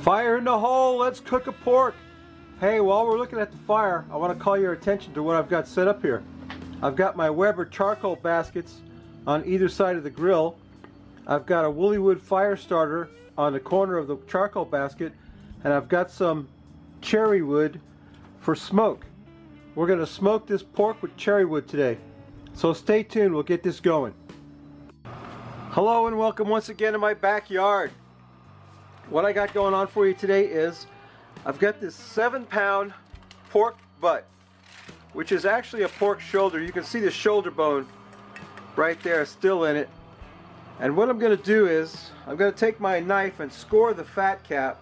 Fire in the hole, let's cook a pork. Hey, while we're looking at the fire, I want to call your attention to what I've got set up here. I've got my Weber charcoal baskets on either side of the grill. I've got a woolly wood fire starter on the corner of the charcoal basket, and I've got some cherry wood for smoke. We're going to smoke this pork with cherry wood today. So stay tuned, we'll get this going. Hello and welcome once again to my backyard. What I got going on for you today is I've got this 7-pound pork butt, which is actually a pork shoulder. You can see the shoulder bone right there still in it. And what I'm going to do is I'm going to take my knife and score the fat cap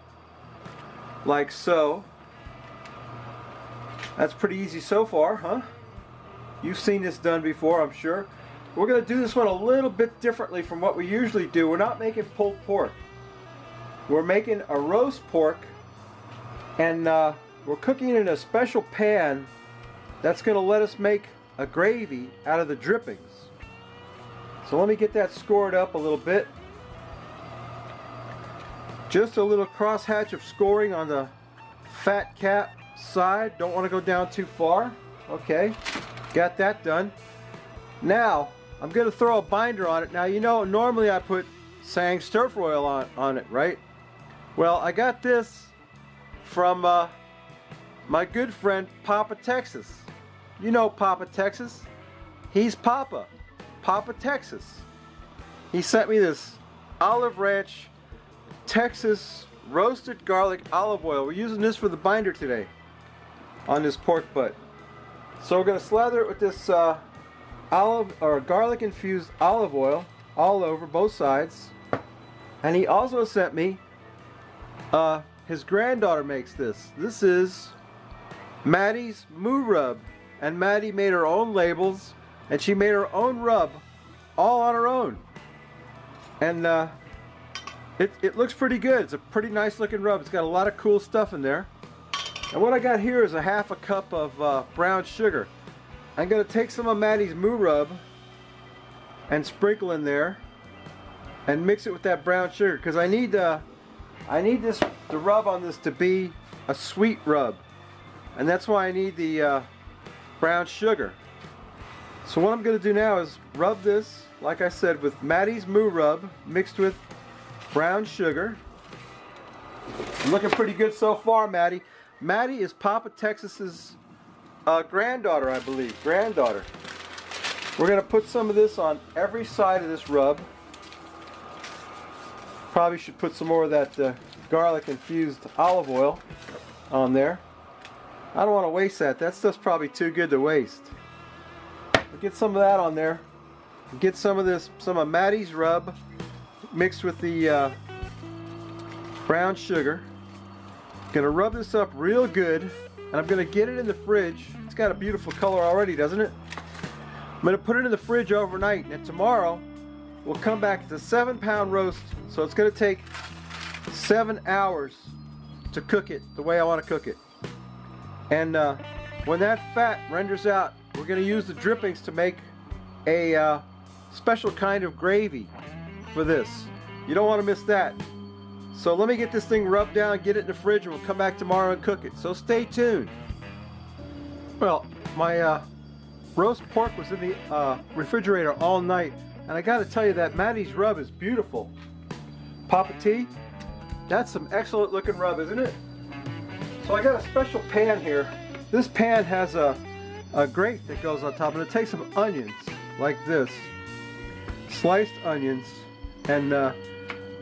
like so. That's pretty easy so far, huh? You've seen this done before, I'm sure. We're going to do this one a little bit differently from what we usually do. We're not making pulled pork. We're making a roast pork, and we're cooking it in a special pan that's going to let us make a gravy out of the drippings. So let me get that scored up a little bit. Just a little crosshatch of scoring on the fat cap side. Don't want to go down too far. Okay, got that done. Now I'm going to throw a binder on it. Now, you know, normally I put Sang stir-fry oil on it, right? Well, I got this from my good friend Papa Texas. You know Papa Texas. He's Papa Texas. He sent me this Olive Ranch Texas roasted garlic olive oil. We're using this for the binder today on this pork butt. So we're going to slather it with this garlic infused olive oil all over both sides. And he also sent me his granddaughter makes this. This is Maddie's Moo Rub, and Maddie made her own labels and she made her own rub all on her own, and it looks pretty good. It's a pretty nice looking rub. It's got a lot of cool stuff in there. And what I got here is a half a cup of brown sugar. I'm going to take some of Maddie's Moo Rub and sprinkle in there and mix it with that brown sugar, because I need the rub on this to be a sweet rub, and that's why I need the brown sugar. So what I'm going to do now is rub this, like I said, with Maddie's Moo Rub mixed with brown sugar. Looking pretty good so far, Maddie. Maddie is Papa Texas's granddaughter, I believe. Granddaughter. We're going to put some of this on every side of this rub. Probably should put some more of that garlic infused olive oil on there. I don't want to waste that. That stuff's probably too good to waste. We'll get some of that on there. Get some of Maddie's rub mixed with the brown sugar. Gonna rub this up real good, and I'm gonna get it in the fridge. It's got a beautiful color already, doesn't it? I'm gonna put it in the fridge overnight, and tomorrow we'll come back. It's a 7-pound roast, so it's going to take 7 hours to cook it the way I want to cook it. And when that fat renders out, we're going to use the drippings to make a special kind of gravy for this. You don't want to miss that. So let me get this thing rubbed down, get it in the fridge, and we'll come back tomorrow and cook it. So stay tuned. Well, my roast pork was in the refrigerator all night. And I got to tell you that Maddie's rub is beautiful. Papa T, that's some excellent looking rub, isn't it? So I got a special pan here. This pan has a grate that goes on top, and it takes some onions like this, sliced onions, and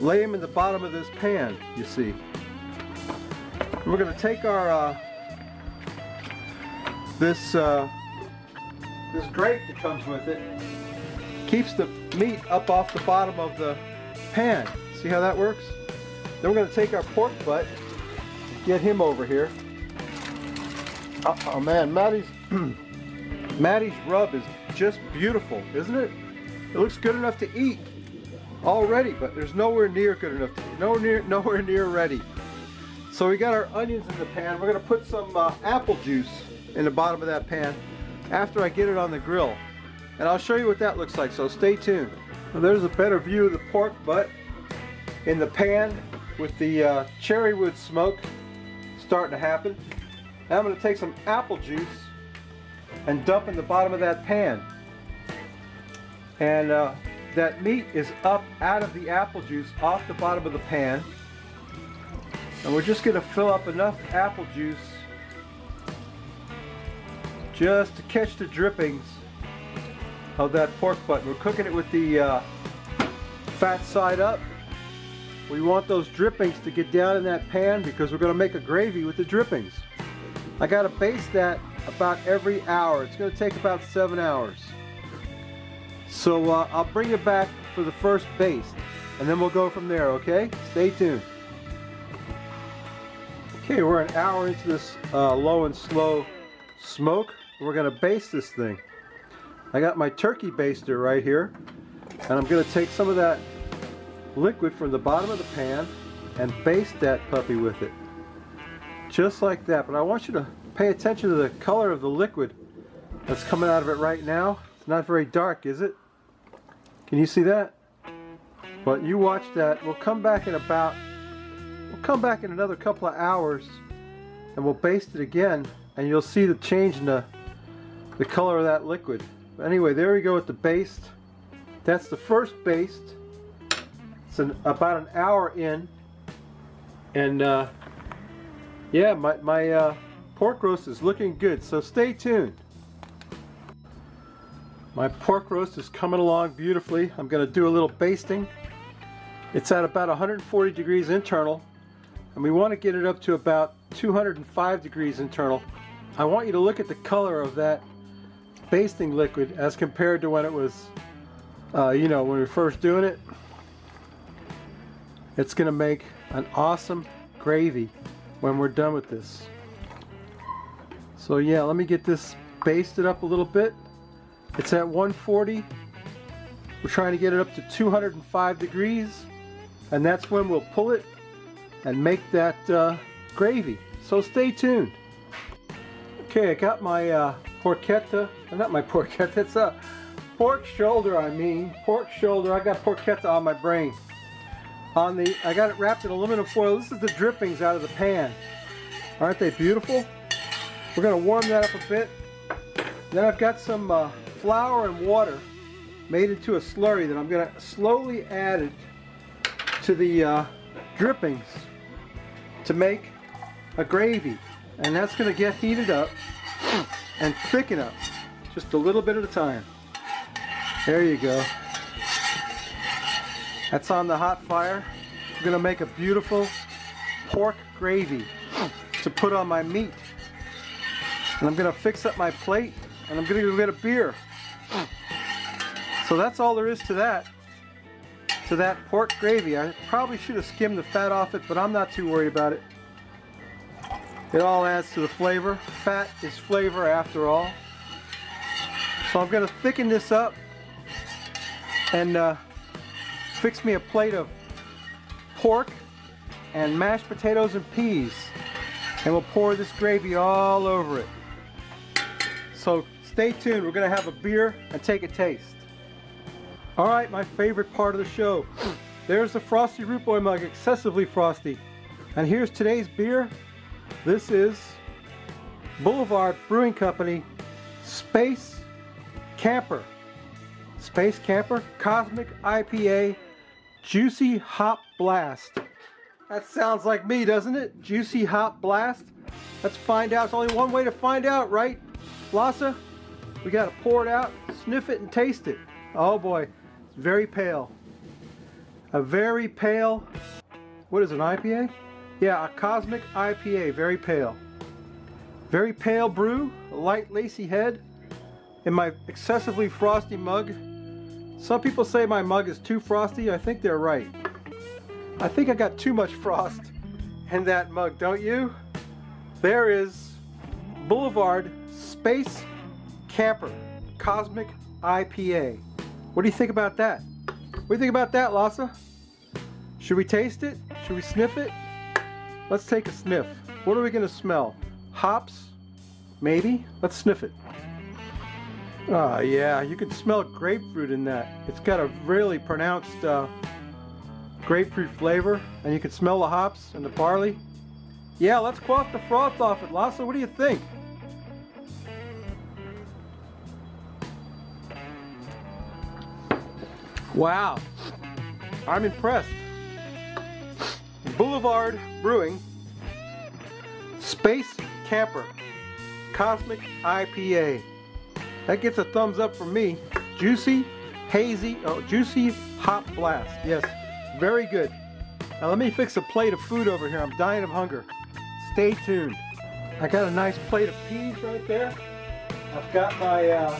lay them in the bottom of this pan, you see. We're going to take our this grate that comes with it. Keeps the meat up off the bottom of the pan. See how that works? Then we're going to take our pork butt, get him over here. Oh man, Maddie's rub is just beautiful, isn't it? It looks good enough to eat already, but there's nowhere near good enough to eat. Nowhere near ready. So we got our onions in the pan. We're going to put some apple juice in the bottom of that pan after I get it on the grill. And I'll show you what that looks like, so stay tuned. Well, there's a better view of the pork butt in the pan with the cherry wood smoke starting to happen. Now I'm going to take some apple juice and dump in the bottom of that pan. And that meat is up out of the apple juice off the bottom of the pan. And we're just going to fill up enough apple juice just to catch the drippings of that pork butt. We're cooking it with the fat side up. We want those drippings to get down in that pan because we're going to make a gravy with the drippings. I got to baste that about every hour. It's going to take about 7 hours. So I'll bring you back for the first baste and then we'll go from there, okay? Stay tuned. Okay, we're an hour into this low and slow smoke. We're going to baste this thing. I got my turkey baster right here, and I'm going to take some of that liquid from the bottom of the pan and baste that puppy with it. Just like that. But I want you to pay attention to the color of the liquid that's coming out of it right now. It's not very dark, is it? Can you see that? But you watch that. We'll come back in another couple of hours and we'll baste it again, and you'll see the change in the color of that liquid. But anyway, there we go with the baste. That's the first baste. It's about an hour in, and yeah, my pork roast is looking good, so stay tuned. My pork roast is coming along beautifully. I'm going to do a little basting. It's at about 140 degrees internal, and we want to get it up to about 205 degrees internal. I want you to look at the color of that basting liquid as compared to when it was, you know, when we were first doing it. It's going to make an awesome gravy when we're done with this. So yeah, let me get this basted up a little bit. It's at 140. We're trying to get it up to 205 degrees, and that's when we'll pull it and make that gravy. So stay tuned. Okay, I got my porchetta, not my porchetta, it's a pork shoulder, pork shoulder. I got porchetta on my brain. I got it wrapped in aluminum foil. This is the drippings out of the pan. Aren't they beautiful? We're going to warm that up a bit. Then I've got some flour and water made into a slurry that I'm going to slowly add it to the drippings to make a gravy. And that's going to get heated up and thicken up just a little bit at a time. There you go. That's on the hot fire. We're going to make a beautiful pork gravy to put on my meat. And I'm going to fix up my plate, and I'm going to go get a beer. So that's all there is to that pork gravy. I probably should have skimmed the fat off it, but I'm not too worried about it. It all adds to the flavor. Fat is flavor after all. So I'm going to thicken this up and fix me a plate of pork and mashed potatoes and peas, and we'll pour this gravy all over it. So stay tuned. We're going to have a beer and take a taste. Alright, my favorite part of the show. There's the Frosty Root Boy mug, excessively frosty. And here's today's beer. This is Boulevard Brewing Company Space Camper. Space Camper Cosmic IPA Juicy Hop Blast. That sounds like me, doesn't it? Juicy Hop Blast. Let's find out. It's only one way to find out, right, Lassa? We gotta pour it out, sniff it, and taste it. Oh boy, it's very pale. A very pale, what is it, an IPA? Yeah, a Cosmic IPA, very pale. Very pale brew, a light lacy head in my excessively frosty mug. Some people say my mug is too frosty. I think they're right. I think I got too much frost in that mug, don't you? There is Boulevard Space Camper Cosmic IPA. What do you think about that? What do you think about that, Lassa? Should we taste it? Should we sniff it? Let's take a sniff. What are we going to smell? Hops? Maybe? Let's sniff it. Oh yeah, you can smell grapefruit in that. It's got a really pronounced grapefruit flavor, and you can smell the hops and the barley. Yeah, let's quaff the froth off it. Lasse, what do you think? Wow, I'm impressed. Boulevard Brewing Space Camper Cosmic IPA. That gets a thumbs up from me. Juicy, hazy, juicy hop blast. Yes, very good. Now let me fix a plate of food over here. I'm dying of hunger. Stay tuned. I got a nice plate of peas right there. I've got my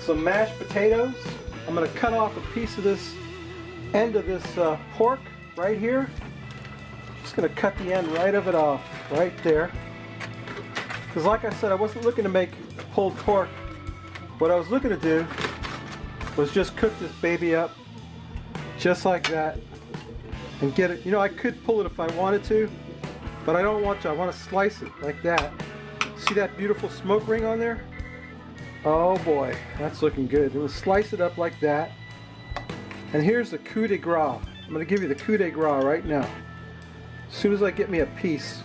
some mashed potatoes. I'm going to cut off a piece of this end of this pork right here. Just going to cut the end right of it off right there. Because like I said, I wasn't looking to make pulled pork. What I was looking to do was just cook this baby up just like that and get it. You know, I could pull it if I wanted to, but I don't want to. I want to slice it like that. See that beautiful smoke ring on there? Oh boy, that's looking good. We'll slice it up like that. And here's the coup de grace. I'm going to give you the coup de grace right now. As soon as I get me a piece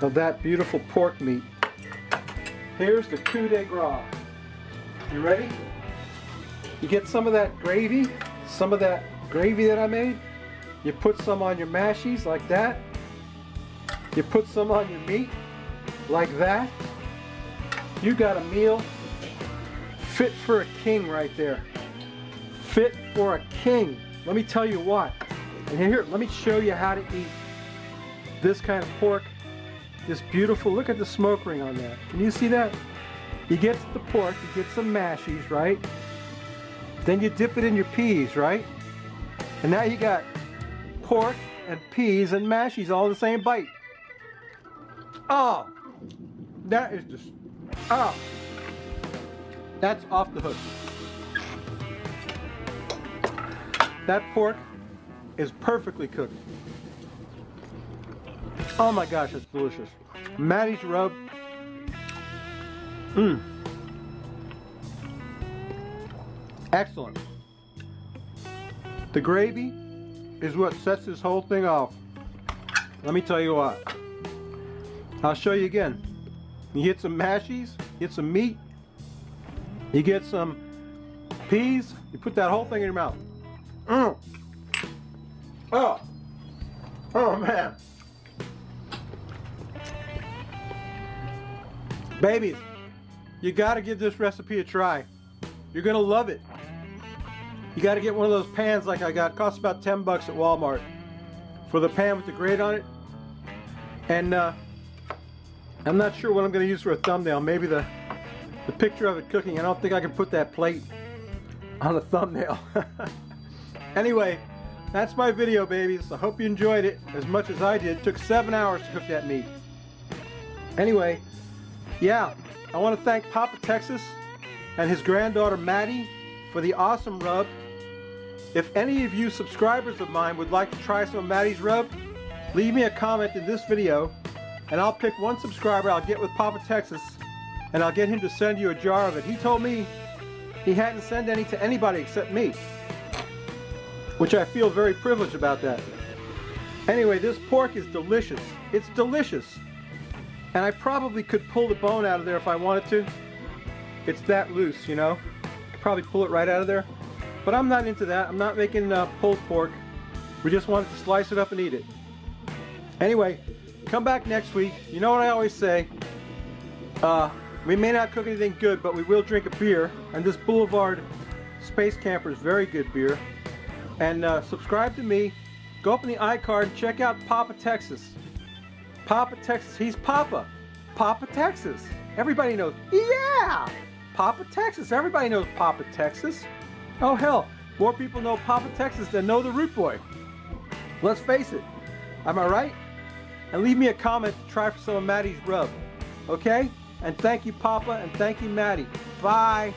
of that beautiful pork meat. Here's the coup de grace. You ready? You get some of that gravy that I made. You put some on your mashies like that. You put some on your meat like that. You got a meal fit for a king right there. Fit for a king. Let me tell you what. And here, let me show you how to eat this kind of pork. This beautiful, look at the smoke ring on that. Can you see that? You get the pork, you get some mashies, right? Then you dip it in your peas, right? And now you got pork and peas and mashies all in the same bite. Oh, that is just, oh. That's off the hook. That pork is perfectly cooked. Oh my gosh, it's delicious. Maddie's rub. Excellent. The gravy is what sets this whole thing off. Let me tell you what. I'll show you again. You get some mashies, get some meat, you get some peas, you put that whole thing in your mouth. Oh man. Babies, you gotta give this recipe a try. You're gonna love it. You gotta get one of those pans like I got. It costs about 10 bucks at Walmart for the pan with the grate on it. And I'm not sure what I'm gonna use for a thumbnail. Maybe the picture of it cooking. I don't think I can put that plate on a thumbnail. Anyway, that's my video, babies. I hope you enjoyed it as much as I did. It took 7 hours to cook that meat. Anyway, yeah, I want to thank Papa Texas and his granddaughter Maddie for the awesome rub. If any of you subscribers of mine would like to try some of Maddie's rub, leave me a comment in this video and I'll pick one subscriber. I'll get with Papa Texas and I'll get him to send you a jar of it. He told me he hadn't sent any to anybody except me, which I feel very privileged about that. Anyway, this pork is delicious. It's delicious. And I probably could pull the bone out of there if I wanted to. It's that loose, you know. I could probably pull it right out of there. But I'm not into that. I'm not making pulled pork. We just wanted to slice it up and eat it. Anyway, come back next week. You know what I always say. We may not cook anything good, but we will drink a beer. And this Boulevard Space Camper is very good beer. And subscribe to me. Go up in the iCard and check out Papa Texas. Papa Texas. He's Papa. Papa Texas. Everybody knows. Yeah! Papa Texas. Everybody knows Papa Texas. Oh hell, more people know Papa Texas than know the Root Boy. Let's face it. Am I right? And leave me a comment to try for some of Maddie's rub. Okay? And thank you, Papa, and thank you, Maddie. Bye.